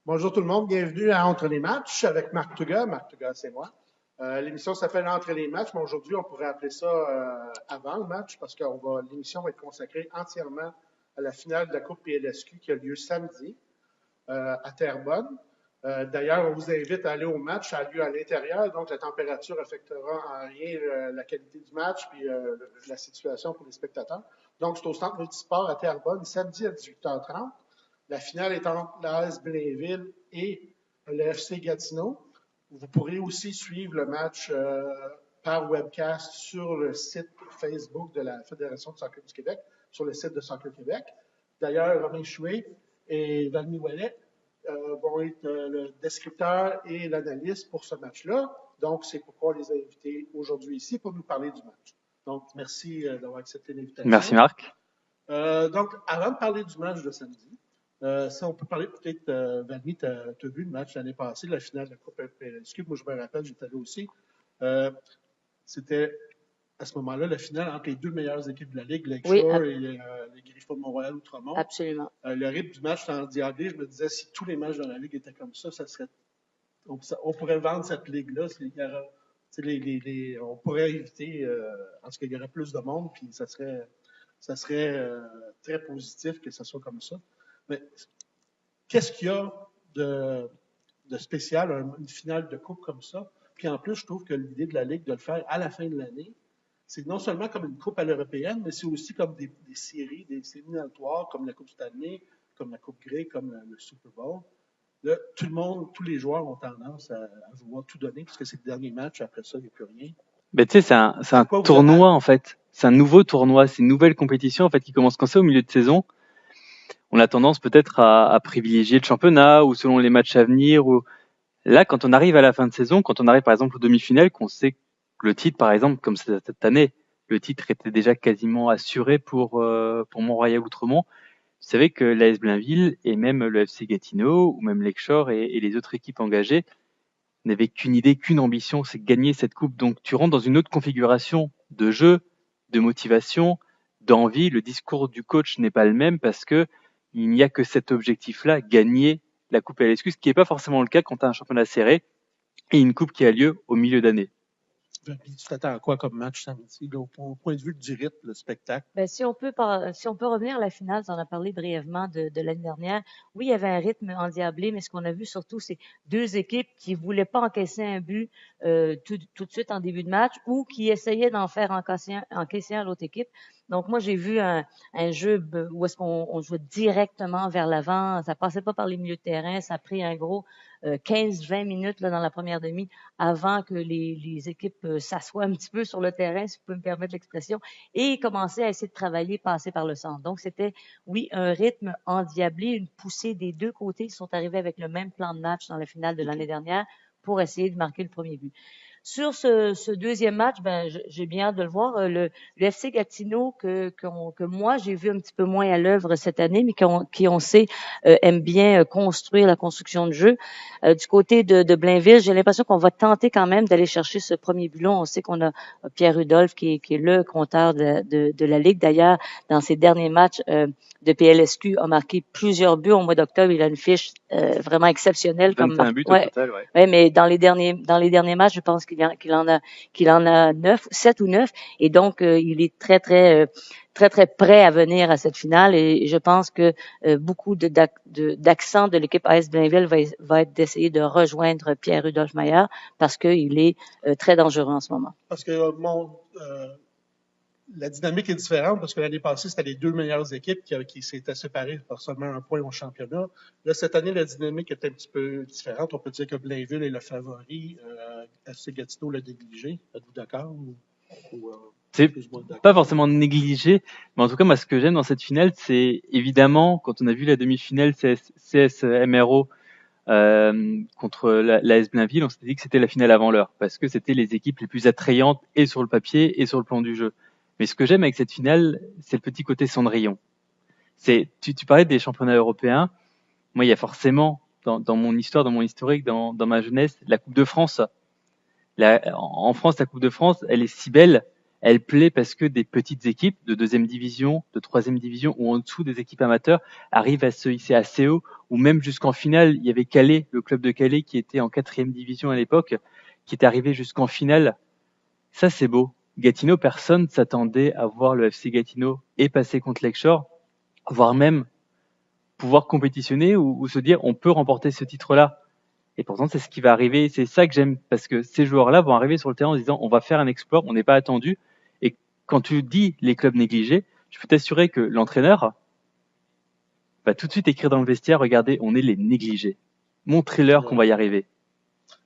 Bonjour tout le monde, bienvenue à Entre les matchs avec Marc Touga. Marc Touga, c'est moi. L'émission s'appelle Entre les matchs, mais aujourd'hui, on pourrait appeler ça avant le match parce que l'émission va être consacrée entièrement à la finale de la Coupe PLSQ qui a lieu samedi à Terrebonne. D'ailleurs, on vous invite à aller au match. Ça a lieu à l'intérieur, donc la température affectera en rien la qualité du match puis la situation pour les spectateurs. Donc, c'est au Centre Multisport à Terrebonne, samedi à 18h30. La finale est entre l'AS Blainville et le FC Gatineau. Vous pourrez aussi suivre le match par webcast sur le site Facebook de la Fédération de soccer du Québec, sur le site de Soccer Québec. D'ailleurs, Romain Chouet et Valmy Ouellet vont être le descripteur et l'analyste pour ce match-là. Donc, c'est pourquoi on les a invités aujourd'hui ici pour nous parler du match. Donc, merci d'avoir accepté l'invitation. Merci Marc. Donc, avant de parler du match de samedi, si on peut parler peut-être, Valmy, tu as vu le match l'année passée, la finale de la Coupe PLSQ. Moi, je me rappelle, j'étais là aussi. C'était à ce moment-là la finale entre les deux meilleures équipes de la Ligue, Lakeshore et les Griffons de Montréal-Outremont. Absolument. Le rythme du match était endiablé. Je me disais, si tous les matchs dans la Ligue étaient comme ça serait. On pourrait vendre cette Ligue-là. On pourrait éviter, en tout cas, il y aurait plus de monde, puis ça serait très positif que ça soit comme ça. Mais qu'est-ce qu'il y a de spécial à une finale de coupe comme ça? Puis en plus, je trouve que l'idée de la Ligue de le faire à la fin de l'année, c'est non seulement comme une coupe à l'européenne, mais c'est aussi comme des séries, des éliminatoires, comme la Coupe Stanley, comme la Coupe Grey, comme le Super Bowl. Là, tout le monde, tous les joueurs ont tendance à vouloir tout donner, parce que c'est le dernier match, après ça, il n'y a plus rien. Ben, tu sais, c'est un tournoi, en fait. C'est un nouveau tournoi, c'est une nouvelle compétition, en fait, qui commence comme ça au milieu de saison. On a tendance peut-être à privilégier le championnat ou selon les matchs à venir. Ou... Là, quand on arrive à la fin de saison, quand on arrive par exemple aux demi-finales, qu'on sait que le titre, par exemple, comme cette année, le titre était déjà quasiment assuré pour Mont-Royal-Outremont. Vous savez que l'AS Blainville et même le FC Gatineau ou même Lakeshore et les autres équipes engagées n'avaient qu'une idée, qu'une ambition, c'est de gagner cette coupe. Donc tu rentres dans une autre configuration de jeu, de motivation, d'envie. Le discours du coach n'est pas le même parce que il n'y a que cet objectif-là, gagner la coupe LSQ, ce qui n'est pas forcément le cas quand tu as un championnat serré et une coupe qui a lieu au milieu d'année. Tu t'attends à quoi comme match samedi, au point de vue du rythme, le spectacle? Ben, si on peut revenir à la finale, on a parlé brièvement de l'année dernière. Oui, il y avait un rythme endiablé, mais ce qu'on a vu surtout, c'est deux équipes qui voulaient pas encaisser un but tout de suite en début de match ou qui essayaient d'en faire encaisser un l'autre équipe. Donc moi, j'ai vu un jeu où est-ce qu'on jouait directement vers l'avant. Ça passait pas par les milieux de terrain. Ça a pris un gros 15-20 minutes là, dans la première demi avant que les équipes s'assoient un petit peu sur le terrain, si vous pouvez me permettre l'expression, et commencer à essayer de travailler, passer par le centre. Donc, c'était, oui, un rythme endiablé, une poussée des deux côtés. Ils sont arrivés avec le même plan de match dans la finale de l'année dernière pour essayer de marquer le premier but. Sur ce deuxième match, ben j'ai bien hâte de le voir. Le FC Gatineau que moi j'ai vu un petit peu moins à l'œuvre cette année, mais qui on sait aime bien construire la construction de jeu. Du côté de Blainville, j'ai l'impression qu'on va tenter quand même d'aller chercher ce premier but. On sait qu'on a Pierre Rudolph qui est le compteur de la Ligue. D'ailleurs, dans ses derniers matchs de PLSQ, a marqué plusieurs buts au mois d'octobre. Il a une fiche vraiment exceptionnelle. 21 buts au total, ouais. Ouais, mais dans les derniers matchs, je pense qu'il en a 7 ou 9, et donc il est très prêt à venir à cette finale, et je pense que beaucoup d'accent de l'équipe AS Blainville va être d'essayer de rejoindre Pierre-Rudolph Maillard parce qu'il est très dangereux en ce moment. Parce que la dynamique est différente parce que l'année passée, c'était les deux meilleures équipes qui s'étaient séparées par seulement un point au championnat. Là, cette année, la dynamique est un petit peu différente. On peut dire que Blainville est le favori. FC Gatineau l'a négligé. Êtes-vous d'accord? C'est pas forcément négligé, mais en tout cas, moi, ce que j'aime dans cette finale, c'est évidemment, quand on a vu la demi-finale CS-MRO contre l'AS Blainville, on s'était dit que c'était la finale avant l'heure, parce que c'était les équipes les plus attrayantes et sur le papier et sur le plan du jeu. Mais ce que j'aime avec cette finale, c'est le petit côté Cendrillon. Tu parlais des championnats européens. Moi, il y a forcément, dans mon histoire, dans mon historique, dans ma jeunesse, la Coupe de France. En France, la Coupe de France, elle est si belle, elle plaît parce que des petites équipes de 2e division, de 3e division ou en dessous des équipes amateurs arrivent à se hisser assez haut, ou même jusqu'en finale. Il y avait Calais, le club de Calais qui était en 4e division à l'époque, qui est arrivé jusqu'en finale. Ça, c'est beau. Gatineau, personne s'attendait à voir le FC Gatineau et passer contre Lakeshore, voire même pouvoir compétitionner ou se dire on peut remporter ce titre-là. Et pourtant, c'est ce qui va arriver. C'est ça que j'aime, parce que ces joueurs-là vont arriver sur le terrain en disant on va faire un exploit, on n'est pas attendu. Et quand tu dis les clubs négligés, je peux t'assurer que l'entraîneur va tout de suite écrire dans le vestiaire, regardez, on est les négligés. Montrez-leur qu'on va y arriver.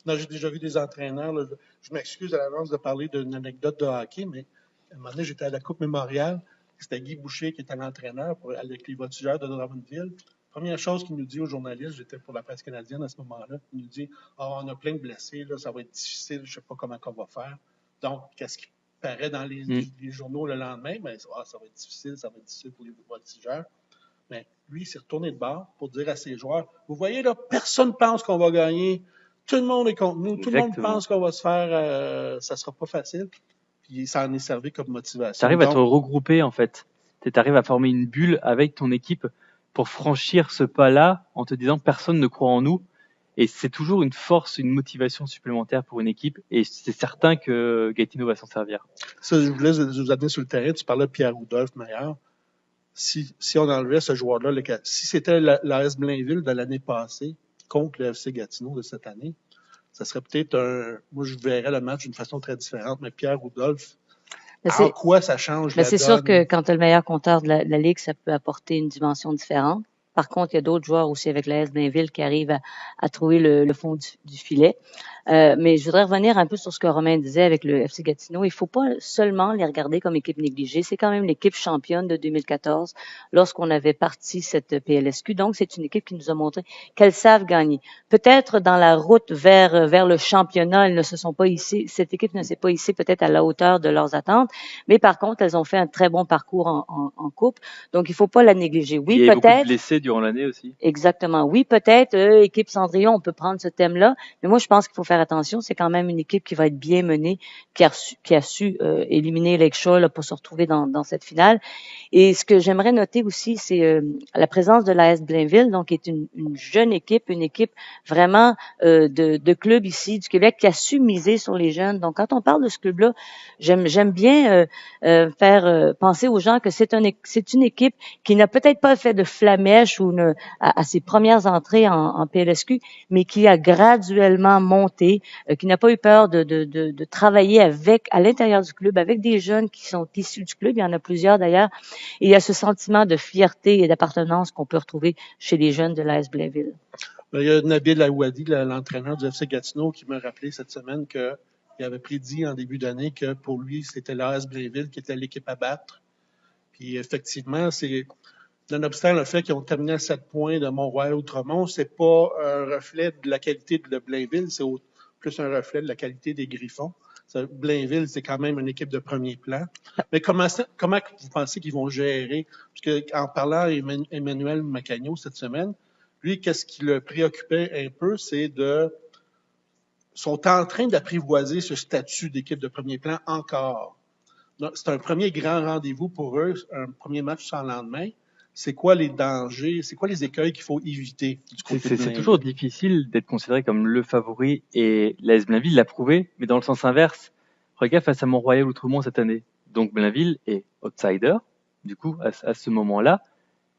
Non, j'ai déjà vu des entraîneurs. Là, je m'excuse à l'avance de parler d'une anecdote de hockey, mais à un moment donné, j'étais à la Coupe Mémorial. C'était Guy Boucher qui était l'entraîneur avec les Voltigeurs de Drummondville. Première chose qu'il nous dit aux journalistes, j'étais pour la presse canadienne à ce moment-là, il nous dit on a plein de blessés, là, ça va être difficile, je ne sais pas comment on va faire. Donc, qu'est-ce qui paraît dans les journaux le lendemain? Ben, ça va être difficile pour les Voltigeurs. Mais lui, il s'est retourné de bord pour dire à ses joueurs vous voyez, là, personne ne pense qu'on va gagner. Tout le monde est contre nous. Tout le monde pense qu'on va se faire. Ça sera pas facile. Puis ça en est servi comme motivation. Tu arrives à te regrouper, en fait. Tu arrives à former une bulle avec ton équipe pour franchir ce pas-là en te disant personne ne croit en nous. Et c'est toujours une force, une motivation supplémentaire pour une équipe. Et c'est certain que Gatineau va s'en servir. Ça, je voulais vous amener sur le terrain. Tu parlais de Pierre-Rudolph Maillard. Si on enlevait ce joueur-là, si c'était l'AS Blainville de l'année passée contre le FC Gatineau de cette année, ça serait peut-être moi, je verrais le match d'une façon très différente. Mais Pierre-Rudolph, en quoi ça change la donne? C'est sûr que quand tu as le meilleur compteur de la Ligue, ça peut apporter une dimension différente. Par contre, il y a d'autres joueurs aussi avec l'AS Blainville qui arrivent à trouver le fond du filet. Mais je voudrais revenir un peu sur ce que Romain disait avec le FC Gatineau. Il faut pas seulement les regarder comme équipe négligée. C'est quand même l'équipe championne de 2014 lorsqu'on avait parti cette PLSQ. Donc, c'est une équipe qui nous a montré qu'elles savent gagner. Peut-être dans la route vers le championnat, elles ne se sont pas hissées. Cette équipe ne s'est pas hissée peut-être à la hauteur de leurs attentes. Mais par contre, elles ont fait un très bon parcours en coupe. Donc, il faut pas la négliger. Oui, il y a peut-être. Beaucoup de blessés durant l'année aussi. Exactement. Oui, peut-être, équipe Cendrillon, on peut prendre ce thème-là. Mais moi, je pense qu'il faut faire attention. C'est quand même une équipe qui va être bien menée, qui a su éliminer Lakeshore là, pour se retrouver dans cette finale. Et ce que j'aimerais noter aussi, c'est la présence de l'AS Blainville, donc qui est une jeune équipe, une équipe vraiment de club ici du Québec qui a su miser sur les jeunes. Donc, quand on parle de ce club-là, j'aime bien faire penser aux gens que c'est une équipe qui n'a peut-être pas fait de flamèche ou à ses premières entrées en PLSQ, mais qui a graduellement monté, qui n'a pas eu peur de travailler à l'intérieur du club, avec des jeunes qui sont issus du club. Il y en a plusieurs d'ailleurs. Et il y a ce sentiment de fierté et d'appartenance qu'on peut retrouver chez les jeunes de l'AS Blainville. Il y a Nabil Aouadi, l'entraîneur du FC Gatineau, qui m'a rappelé cette semaine qu'il avait prédit en début d'année que pour lui, c'était l'AS Blainville qui était l'équipe à battre. Puis effectivement, c'est nonobstant le fait qu'ils ont terminé à 7 points de Mont-Royal-Outremont, c'est pas un reflet de la qualité de Blainville, c'est plus un reflet de la qualité des Griffons. Blainville, c'est quand même une équipe de premier plan. Mais comment vous pensez qu'ils vont gérer? Parce que, en parlant à Emmanuel Macagno cette semaine, lui, qu'est-ce qui le préoccupait un peu, c'est sont en train d'apprivoiser ce statut d'équipe de premier plan encore. C'est un premier grand rendez-vous pour eux, un premier match sans lendemain. C'est quoi les dangers, c'est quoi les écueils qu'il faut éviter du côté de C'est toujours difficile d'être considéré comme le favori, et l'AS Blainville l'a prouvé, mais dans le sens inverse. Regarde face à Mont-Royal-Outremont cette année. Donc Blainville est outsider. Du coup, à ce moment-là,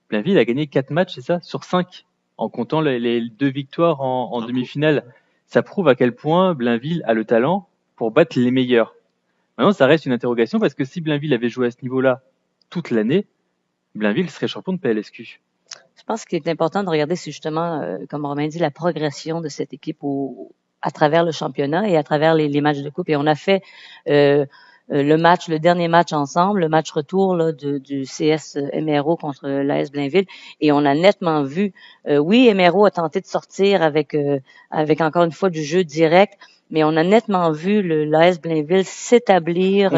Blainville a gagné 4 matchs, c'est ça, sur 5, en comptant les 2 victoires en demi-finale. Ça prouve à quel point Blainville a le talent pour battre les meilleurs. Maintenant, ça reste une interrogation, parce que si Blainville avait joué à ce niveau-là toute l'année, Blainville serait champion de PLSQ. Je pense qu'il est important de regarder, c'est justement, comme Romain dit, la progression de cette équipe à travers le championnat et à travers les matchs de coupe. Et on a fait le dernier match ensemble, le match retour là, du CS MRO contre l'AS Blainville, et on a nettement vu, oui, MRO a tenté de sortir avec encore une fois du jeu direct, mais on a nettement vu l'AS Blainville s'établir,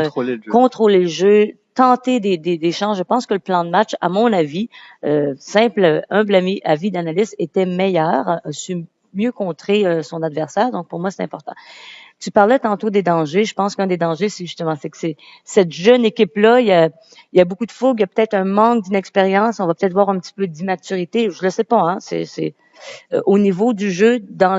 contrôler le jeu, tenter des échanges. Je pense que le plan de match, à mon avis, humble avis d'analyste, était meilleur, a su mieux contrer son adversaire. Donc, pour moi, c'est important. Tu parlais tantôt des dangers. Je pense qu'un des dangers, c'est justement, c'est que c'est cette jeune équipe-là, il y a beaucoup de fougue, il y a peut-être un manque d'inexpérience. On va peut-être voir un petit peu d'immaturité. Je le sais pas, hein. C'est au niveau du jeu, dans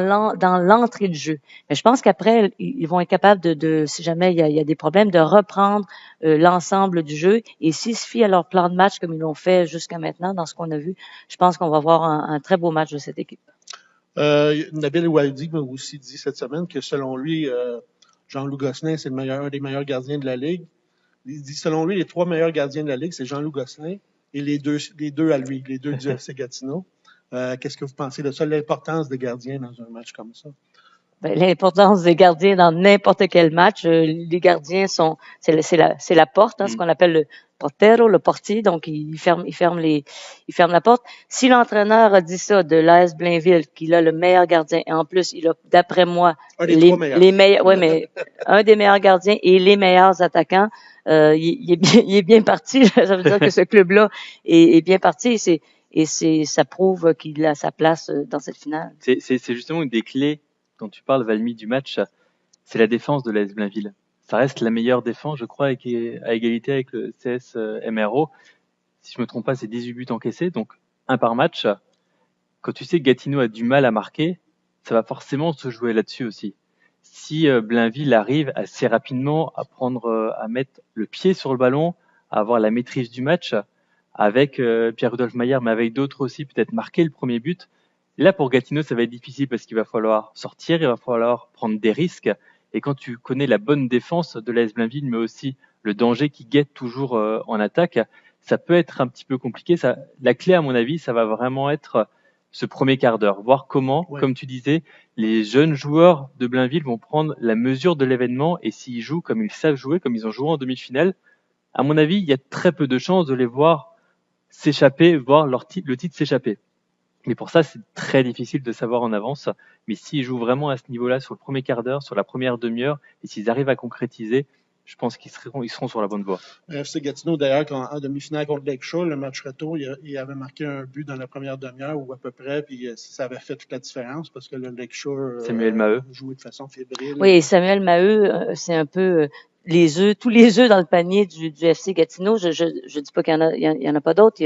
l'entrée de jeu. Mais je pense qu'après, ils vont être capables si jamais il y a des problèmes, de reprendre l'ensemble du jeu. Et s'ils se fient à leur plan de match comme ils l'ont fait jusqu'à maintenant, dans ce qu'on a vu, je pense qu'on va avoir un très beau match de cette équipe. Nabil Oualdi m'a aussi dit cette semaine que selon lui, Jean-Loup Gosselin, c'est un des meilleurs gardiens de la Ligue. Il dit selon lui, les 3 meilleurs gardiens de la Ligue, c'est Jean-Loup Gosselin et les deux à lui, les deux du FC Gatineau. Qu'est-ce que vous pensez de ça, l'importance des gardiens dans un match comme ça? Ben, l'importance des gardiens dans n'importe quel match. Les gardiens c'est la porte, hein, ce qu'on appelle le portero, le portier. Donc, il ferme la porte. Si l'entraîneur a dit ça de l'AS Blainville, qu'il a le meilleur gardien, et en plus, il a, d'après moi, les meilleurs, ouais, mais un des meilleurs gardiens et les meilleurs attaquants, il est bien parti. Ça veut dire que ce club-là est bien parti. Ça prouve qu'il a sa place dans cette finale. C'est justement une des clés dont tu parles, Valmy, du match, c'est la défense de l'AS Blainville. Ça reste la meilleure défense, je crois, à égalité avec le CS MRO. Si je me trompe pas, c'est 18 buts encaissés, donc 1 par match. Quand tu sais que Gatineau a du mal à marquer, ça va forcément se jouer là-dessus aussi. Si Blainville arrive assez rapidement à mettre le pied sur le ballon, à avoir la maîtrise du match, avec Pierre-Rudolph Maillard, mais avec d'autres aussi, peut-être marquer le premier but. Là, pour Gatineau, ça va être difficile parce qu'il va falloir sortir, il va falloir prendre des risques. Et quand tu connais la bonne défense de l'AS Blainville, mais aussi le danger qui guette toujours en attaque, ça peut être un petit peu compliqué. La clé, à mon avis, ça va vraiment être ce premier quart d'heure. Voir comment, comme tu disais, les jeunes joueurs de Blainville vont prendre la mesure de l'événement et s'ils jouent comme ils savent jouer, comme ils ont joué en demi-finale, à mon avis, il y a très peu de chances de les voir s'échapper, voir le titre s'échapper. Mais pour ça, c'est très difficile de savoir en avance. Mais s'ils jouent vraiment à ce niveau-là, sur le premier quart d'heure, sur la première demi-heure, et s'ils arrivent à concrétiser, je pense qu'ils seront sur la bonne voie. FC Gatineau, d'ailleurs, en demi-finale contre Lakeshore, le match retour, il avait marqué un but dans la première demi-heure ou à peu près, puis ça avait fait toute la différence parce que le Lakeshore Samuel Maheu jouait de façon fébrile. Oui, Samuel Maheu, c'est un peu tous les œufs dans le panier du FC Gatineau. Je dis pas qu'il y en a pas d'autres.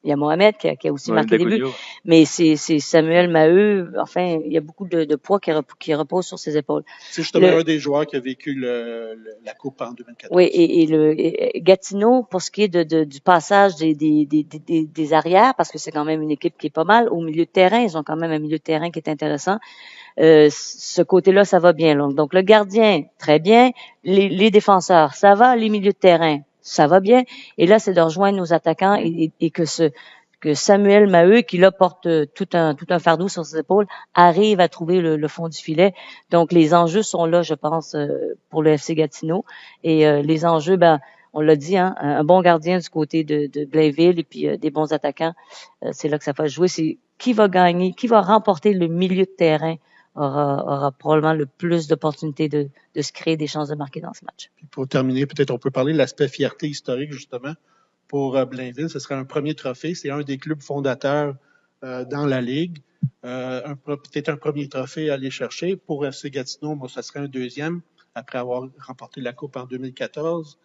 Il y a Mohamed qui a aussi marqué des buts. Mais c'est Samuel Maheu. Enfin, il y a beaucoup de poids qui repose sur ses épaules. C'est justement un des joueurs qui a vécu la Coupe en 2014. Oui, et Gatineau, pour ce qui est du passage des arrières, parce que c'est quand même une équipe qui est pas mal, au milieu de terrain, ils ont quand même un milieu de terrain qui est intéressant. Ce côté-là, ça va bien. Donc, le gardien, très bien. Les défenseurs, ça va. Les milieux de terrain, ça va bien. Et là, c'est de rejoindre nos attaquants et que Samuel Maheu, qui là porte tout un fardeau sur ses épaules, arrive à trouver le fond du filet. Donc, les enjeux sont là, je pense, pour le FC Gatineau. Et les enjeux, on l'a dit, hein, un bon gardien du côté de Blainville et puis des bons attaquants, c'est là que ça va jouer. C'est qui va gagner, qui va remporter le milieu de terrain aura probablement le plus d'opportunités de se créer des chances de marquer dans ce match. Puis pour terminer, peut-être on peut parler de l'aspect fierté historique, justement. Pour Blainville, ce serait un premier trophée. C'est un des clubs fondateurs dans la Ligue. Peut-être un premier trophée à aller chercher. Pour FC Gatineau, moi, ce serait un deuxième, après avoir remporté la Coupe en 2014.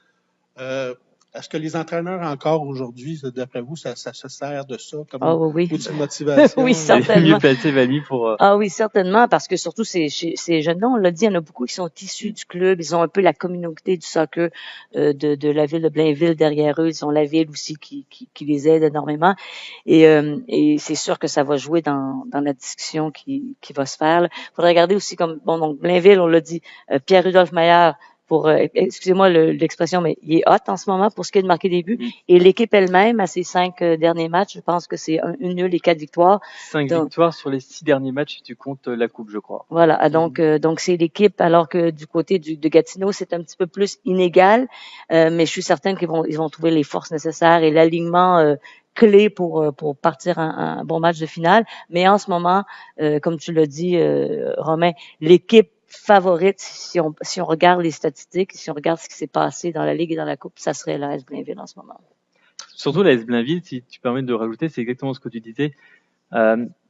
Est-ce que les entraîneurs encore aujourd'hui, d'après vous, ça se sert de ça comme outil de motivation? Oui, certainement. Mieux placé, Vanny, pour... Ah oui, certainement, parce que surtout ces jeunes-là, on l'a dit, il y en a beaucoup qui sont issus du club. Ils ont un peu la communauté du soccer de la ville de Blainville derrière eux. Ils ont la ville aussi qui les aide énormément. Et c'est sûr que ça va jouer dans la discussion qui va se faire. Il faudrait regarder aussi donc Blainville, on l'a dit, Pierre-Rudolph Maillard, excusez-moi l'expression, mais il est hot en ce moment pour ce qui est de marquer des buts. Et l'équipe elle-même, à ses 5 derniers matchs, je pense que c'est une nulle et 4 victoires. 5 victoires sur les 6 derniers matchs, si tu comptes la Coupe, je crois. Voilà, donc c'est l'équipe, alors que du côté de Gatineau, c'est un petit peu plus inégal, mais je suis certaine qu'ils vont trouver les forces nécessaires et l'alignement clé pour partir un bon match de finale. Mais en ce moment, comme tu l'as dit, Romain, l'équipe favorite, si on regarde les statistiques, si on regarde ce qui s'est passé dans la Ligue et dans la Coupe, ça serait l'AS Blainville en ce moment. Surtout l'AS Blainville, si tu permets de rajouter, c'est exactement ce que tu disais,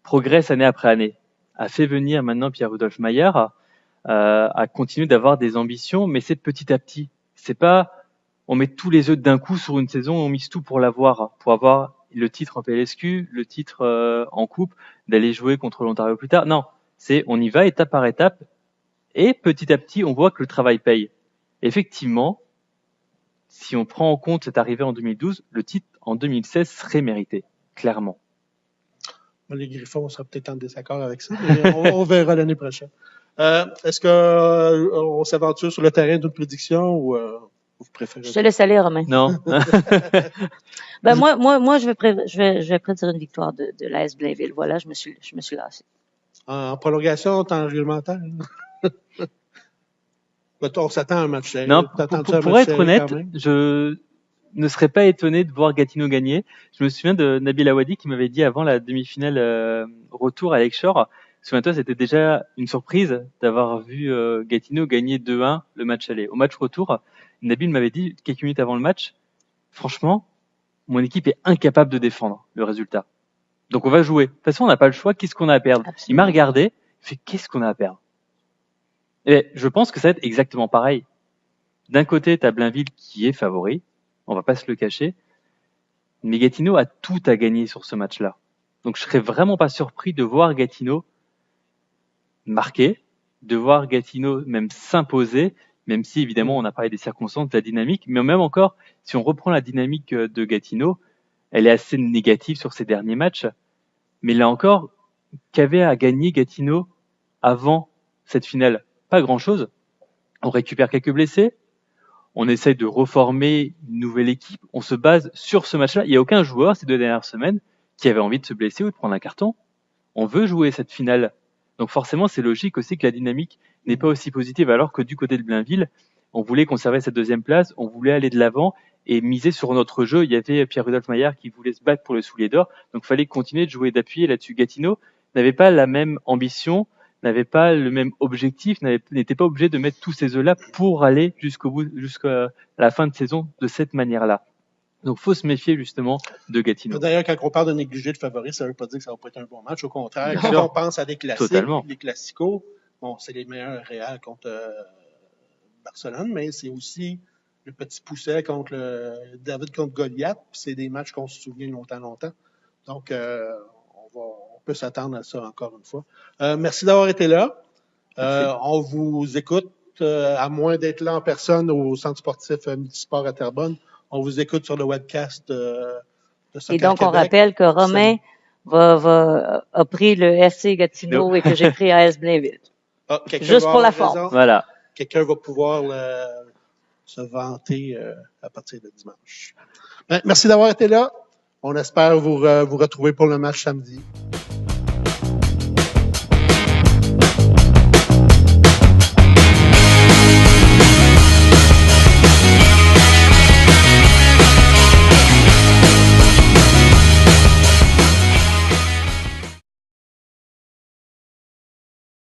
progresse année après année. A fait venir maintenant Pierre-Rudolph Maillard. à continuer d'avoir des ambitions, mais c'est petit à petit. C'est pas on met tous les œufs d'un coup sur une saison, on mise tout pour avoir le titre en PLSQ, le titre en coupe, d'aller jouer contre l'Ontario plus tard. Non, c'est on y va étape par étape et petit à petit on voit que le travail paye. Effectivement, si on prend en compte cette arrivée en 2012, le titre en 2016 serait mérité, clairement. Les Griffons sera peut-être en désaccord avec ça, mais on verra l'année prochaine. Est-ce qu'on s'aventure sur le terrain d'une prédiction ou vous préférez? Je te laisse aller, Romain. Non. Moi, je vais prédire une victoire de l'AS Blainville. Voilà, je me suis lassé. En prolongation, temps réglementaire? On s'attend à un match serré. Non, pour être honnête, je ne serais pas étonné de voir Gatineau gagner. Je me souviens de Nabil Awadi qui m'avait dit avant la demi-finale retour à Lakeshore. Souviens-toi, c'était déjà une surprise d'avoir vu Gatineau gagner 2-1 le match aller. Au match retour, Nabil m'avait dit quelques minutes avant le match, franchement, mon équipe est incapable de défendre le résultat. Donc on va jouer. De toute façon, on n'a pas le choix. Qu'est-ce qu'on a à perdre? Absolument. Il m'a regardé, il fait qu'est-ce qu'on a à perdre? Et je pense que ça va être exactement pareil. D'un côté, tu as Blainville qui est favori, on va pas se le cacher, mais Gatineau a tout à gagner sur ce match-là. Donc je serais vraiment pas surpris de voir Gatineau marquer, de voir Gatineau même s'imposer, même si évidemment on a parlé des circonstances, de la dynamique, mais même encore, si on reprend la dynamique de Gatineau, elle est assez négative sur ces derniers matchs, mais là encore, qu'avait à gagner Gatineau avant cette finale? Pas grand-chose. On récupère quelques blessés, on essaye de reformer une nouvelle équipe, on se base sur ce match-là. Il n'y a aucun joueur ces 2 dernières semaines qui avait envie de se blesser ou de prendre un carton. On veut jouer cette finale. Donc forcément, c'est logique aussi que la dynamique n'est pas aussi positive, alors que du côté de Blainville, on voulait conserver cette 2e place, on voulait aller de l'avant et miser sur notre jeu. Il y avait Pierre-Rudolph Maillard qui voulait se battre pour le soulier d'or, donc il fallait continuer de jouer, d'appuyer là-dessus. Gatineau n'avait pas la même ambition, n'avait pas le même objectif, n'était pas obligé de mettre tous ces œufs-là pour aller jusqu'à la fin de saison de cette manière-là. Donc, faut se méfier justement de Gatineau. D'ailleurs, quand on parle de négliger le favori, ça ne veut pas dire que ça va pas être un bon match. Au contraire, quand on pense à des classiques, les classicos, bon, c'est les meilleurs Real contre Barcelone, mais c'est aussi le petit pousset contre David contre Goliath. C'est des matchs qu'on se souvient longtemps. Donc, on peut s'attendre à ça encore une fois. Merci d'avoir été là. On vous écoute, à moins d'être là en personne au Centre sportif Multisport à Terrebonne. On vous écoute sur le webcast de Soccer Et donc, Québec. on rappelle que Romain a pris le FC Gatineau et que j'ai pris AS Blainville. Juste pour la forme. Voilà. Quelqu'un va pouvoir se vanter à partir de dimanche. Merci d'avoir été là. On espère vous retrouver pour le match samedi.